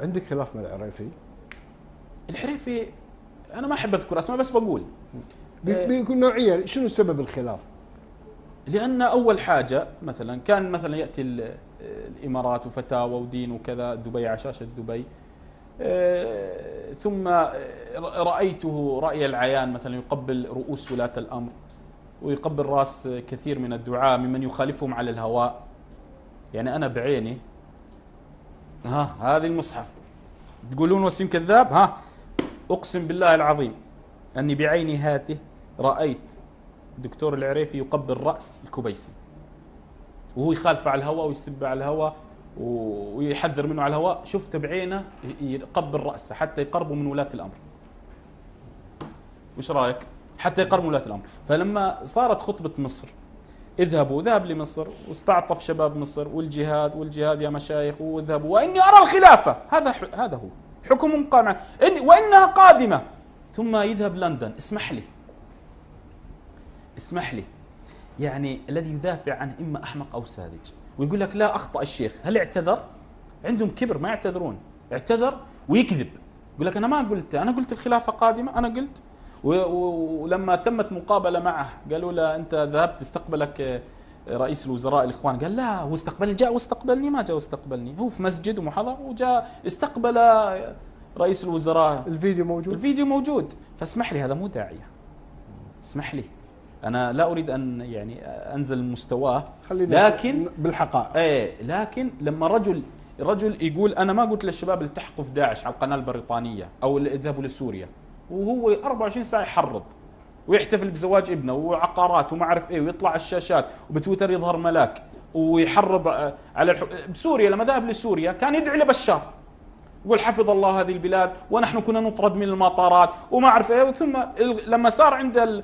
عندك خلاف مع العريفي؟ الحريفي انا ما احب اذكر اسماء بس بقول بيكون نوعيا شنو سبب الخلاف؟ لان اول حاجه مثلا كان مثلا ياتي الامارات وفتاوى ودين وكذا، دبي على شاشه دبي، ثم رايته راي العيان مثلا يقبل رؤوس ولاة الامر ويقبل راس كثير من الدعاة ممن يخالفهم على الهواء. يعني انا بعيني هذه المصحف تقولون وسيم كذاب، اقسم بالله العظيم اني بعيني هاته رايت الدكتور العريفي يقبل راس الكبيسي وهو يخالف على الهواء ويسب على الهواء ويحذر منه على الهواء، شفته بعينه يقبل راسه حتى يقربوا من ولاة الامر. وش رايك؟ حتى يقربوا من ولاة الامر. فلما صارت خطبه مصر اذهبوا، ذهب لمصر واستعطف شباب مصر والجهاد يا مشايخ واذهبوا واني ارى الخلافه، هذا هو حكم قام وانها قادمه. ثم يذهب لندن. اسمح لي يعني الذي يدافع عنه اما احمق او ساذج ويقول لك لا اخطا الشيخ، هل اعتذر؟ عندهم كبر ما يعتذرون، اعتذر ويكذب يقول لك انا ما قلت، انا قلت الخلافه قادمه، انا قلت. ولما تمت مقابله معه قالوا له انت ذهبت استقبلك رئيس الوزراء الاخوان، قال لا هو استقبلني، جاء واستقبلني، ما جاء واستقبلني، هو في مسجد ومحاضر وجاء استقبل رئيس الوزراء. الفيديو موجود. فاسمح لي هذا مو داعيه، اسمح لي انا لا اريد ان يعني انزل مستواه، لكن بالحقائق لكن لما رجل يقول انا ما قلت للشباب التحقوا في داعش على القناه البريطانيه او اذهبوا لسوريا، وهو 24 ساعه يحرض ويحتفل بزواج ابنه وعقارات وما اعرف ايه ويطلع على الشاشات وبتويتر يظهر ملاك ويحرض على بسوريا. لما ذهب لسوريا كان يدعي لبشار يقول حفظ الله هذه البلاد ونحن كنا نطرد من المطارات وما اعرف ايه. ثم لما صار عند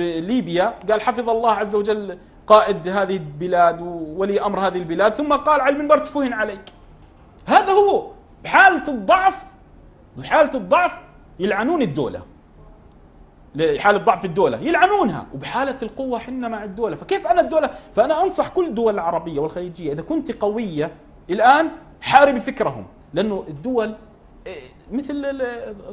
ليبيا قال حفظ الله عز وجل قائد هذه البلاد وولي امر هذه البلاد، ثم قال على المنبر تفوهن عليك. هذا هو بحالة الضعف يلعنون الدولة، حالة ضعف الدولة يلعنونها، وبحالة القوة حنا مع الدولة. فكيف أنا الدولة؟ فأنا أنصح كل الدول العربية والخليجية إذا كنت قوية الآن حاربي فكرهم، لأنه الدول مثل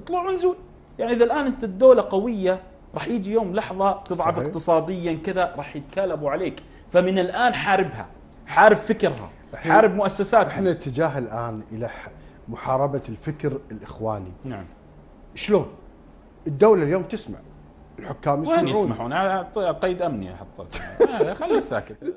طلوع ونزول. يعني إذا الآن أنت الدولة قوية راح يجي يوم لحظة تضعف صحيح. اقتصاديا كذا راح يتكالبوا عليك. فمن الآن حاربها، حارب فكرها، حارب مؤسساتها. احنا اتجاه الآن إلى محاربة الفكر الإخواني. نعم. شلون؟ الدولة اليوم تسمع، الحكام يسمعون. وين يسمعون؟ قيد أمني حطيت. خليه ساكت.